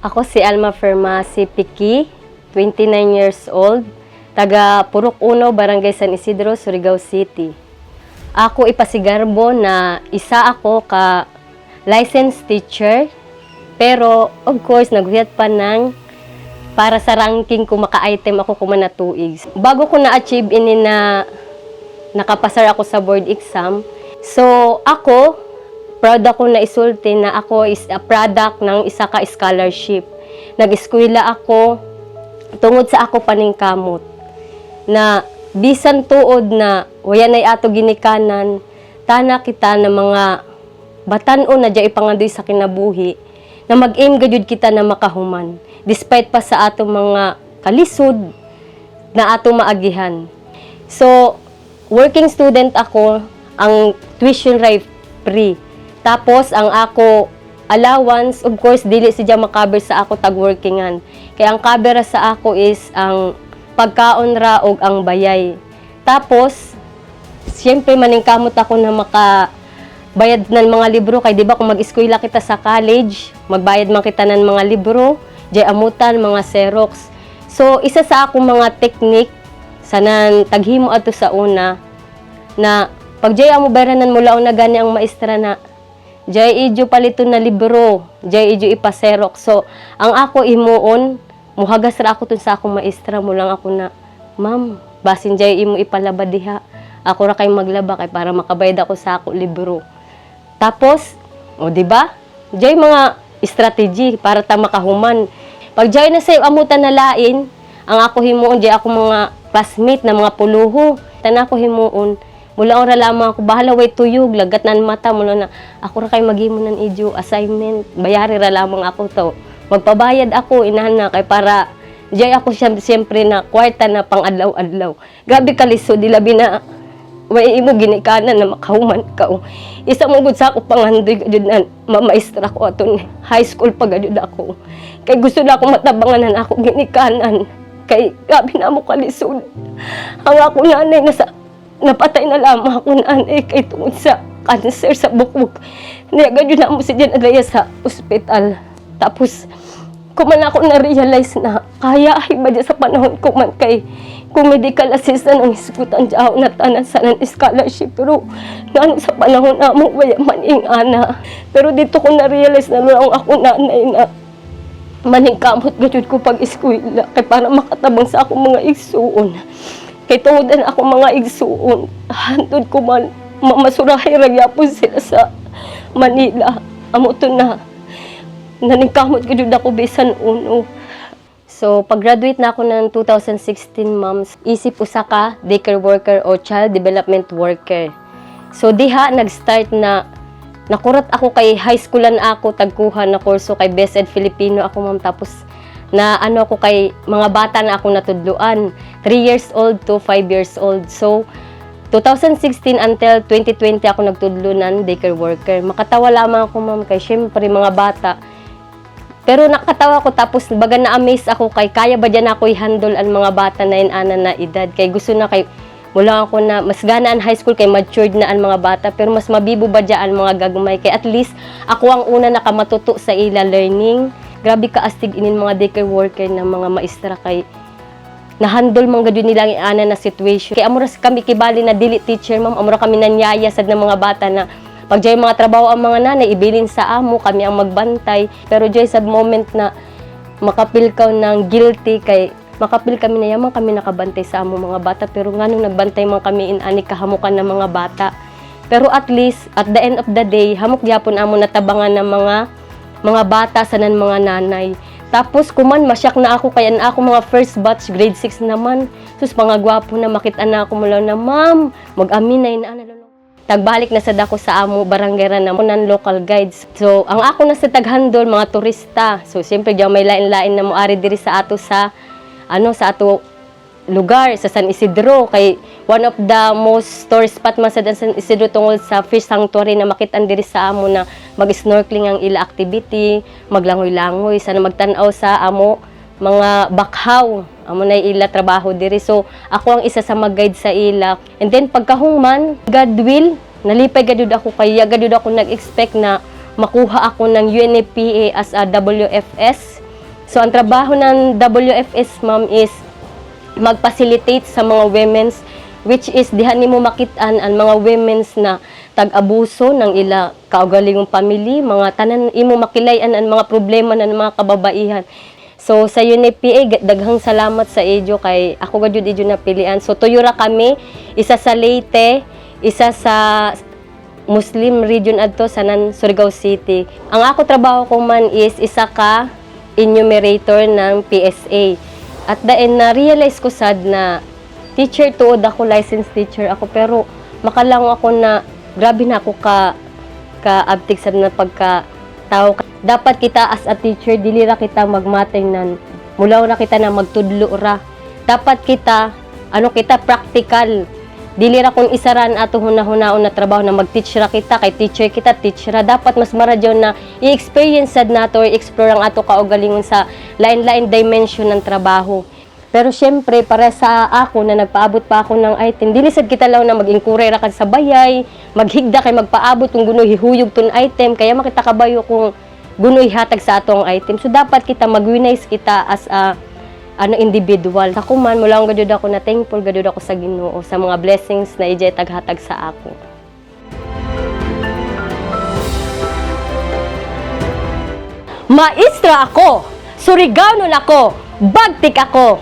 Ako si Alma Fermasi Piki, 29 years old, taga Purok Uno, Barangay San Isidro, Surigao City. Ako ipasigarbo na isa ako ka licensed teacher, pero of course naghuyat pa ng para sa ranking kung maka-item ako kumana tuig. Bago ko na-achieve ini na nakapasar ako sa board exam, so ako, proud ako na isulti na ako is a product ng isa ka scholarship. Nag-eskwela ako tungod sa ako paningkamot na bisan tuod na wayan ay ato ginikanan, tana kita na mga batan-o na dya ipangandoy sa kinabuhi na mag-aim gayud kita na makahuman despite pa sa ato mga kalisod na ato maagihan. So, working student ako, ang tuition rate free. Tapos, ang ako allowance, of course, dili siya makaber sa ako tag-workingan. Kaya ang cover sa ako is ang pagkaon ra og ang bayay. Tapos, siyempre maningkamot ako na makabayad ng mga libro. Kaya di ba kung mag-eskwela kita sa college, magbayad man kita ng mga libro, jay amutan, mga Xerox. So, isa sa akong mga technique, sanan taghimo ato sa una, na pag jay amo bayranan mo laon na gani ang maestra na jay idyo paliton na libro, jay idyo ipa-Xerox. So, ang ako imuon, muhagas ra ako tun sa akong maestra mo lang ako na, ma'am, basin jay imo ipalaba diha. Ako ra kay maglaba kay para makabayad ako sa ako libro. Tapos, o di ba? Jay mga strategy para ta makahuman. Pag jay na say amutan na lain, ang ako himuon jay ako mga classmate na mga puluho. Tan ako himuon, mula ora lamang ako, bahala way tuyog, lagat na mata, mula na, ako ra kay maghimo ng idyo, assignment, bayari ra lamang ako to. Magpabayad ako, inahan na, kay para, jay ako siyempre na, kwarta na pang adlaw-adlaw. Gabi kaliso, di labi na, way imo ginikanan na makahuman ka. Isa mong gud sa ako panghandoy, gud na, mamaestra ko aton, high school pa gud ako. Kay gusto na ako matabanganan ako ginikanan. Kay gabi na mo kalisod. Ang ako nanay napatay na lamang ako nanay kay tungod sa cancer sa bukbuk. Niagad yun na mo si Jan Adaya sa ospital. Tapos, kuman ako na-realize na kaya ay ba sa panahon ko man kay kung medical assistant ang iskutan dyan na tanan sa scholarship. Pero naano sa panahon na mo waya maning ana. Pero dito ko na-realize na lang ako nanay na maningkamot gajud ko pag-eskwela kay para makatabang sa akong mga igsuon. Kay tungod na ako mga igsuon, hantod ko man masurahay ragyapon sila sa Manila. Amo to na naningkamot gajud ako bisan uno. So pag-graduate na ako ng 2016, ma'am, isip usa ka daycare worker o child development worker. So diha nag-start na nakurat ako kay high schoolan ako tagkuha na kurso kay Best Ed Filipino ako, ma'am. Tapos na ano ako kay mga bata na ako natudluan, 3 years old to 5 years old. So 2016 until 2020 ako nagtudlo ng daycare worker. Makatawa lamang ako, ma'am, kay syempre mga bata. Pero nakatawa ko, tapos baga na-amaze ako kay kaya ba dyan ako i-handle ang mga bata na inana na edad. Kay gusto na kay mula ako na mas gana ang high school kay matured na ang mga bata, pero mas mabibo ba dyan ang mga gagmay. Kay at least ako ang una nakamatuto sa ila learning. Grabe ka astig inin mga daycare worker na mga maestra kay na-handle mga gadyo nilang ana na situation. Kay amura kami kibali na dili teacher, ma'am, amura kami nanyaya sad ng mga bata na pag jay mga trabaho ang mga nanay, ibilin sa amo, kami ang magbantay. Pero jay sa moment na makapil ka ng guilty, kay makapil kami na yaman kami nakabantay sa amo mga bata. Pero nga nung nagbantay man kami inani kahamukan ng mga bata. Pero at least, at the end of the day, hamok gyapon amo natabangan ng mga bata sa nan mga nanay. Tapos kuman, masyak na ako, kaya na ako mga first batch, grade 6 naman. Sus, mga gwapo na, makita na ako mula na, ma'am, mag-aminay na, tagbalik na sad ako sa amo barangay na ng local guides. So ang ako na sa taghandol mga turista. So siyempre diyan may lain-lain na moari diri sa ato sa ato lugar sa San Isidro, kay one of the most tourist spot man sa San Isidro tungod sa fish sanctuary na makit-an diri sa amo na mag-snorkeling ang ila activity, maglangoy-langoy sana magtan-aw sa amo mga bakhaw. Amo na ila trabaho diri. So ako ang isa sa mag-guide sa ila. And then pagkahuman, God will, nalipay gadud ako kaya gadud ako nag-expect na makuha ako ng UNFPA as a WFS. So ang trabaho ng WFS ma'am is mag-facilitate sa mga women's, which is diha nimo makitaan ang mga women's na tag-abuso ng ila kaugalingong pamilya, mga tanan imo makilayan ang mga problema ng mga kababaihan. So sa UNFPA, daghang salamat sa Ejo kay ako gud Ejo napilian. So tuyura kami, isa sa Leyte, isa sa Muslim region adto sa Surigao City. Ang ako trabaho ko man is isa ka enumerator ng PSA. At the end, na-realize ko sad na teacher tuod ako, licensed teacher ako, pero makalang ako na grabe na ako ka-abtig sad na pagka-tao. Dapat kita as a teacher, dili ra kita magmateng nan, mulaw ra kita na magtudlo ra. Dapat kita, kita practical. Dili ra kung isaran ato hunahuna na trabaho na mag-teach ra kita, kay teacher kita, teach ra. Dapat mas maradyaw na i-experience sad nato or explore ang ato kaugalingon sa lain-lain dimension ng trabaho. Pero syempre, para sa ako na nagpaabot pa ako ng item, dili sad kita lang na mag-inquiry ra ka sa bayay, maghigda kay magpaabot kung gunoy hihuyog ton item, kaya makita kabayo kung gunoy hatag sa atong item. So dapat kita mag-winize kita as a individual. Ako man, mula akong gadud ako na thankful, gadud ako sa Ginoo sa mga blessings na ijay taghatag sa ako. Maestra ako, Surigao nun ako, bagtik ako,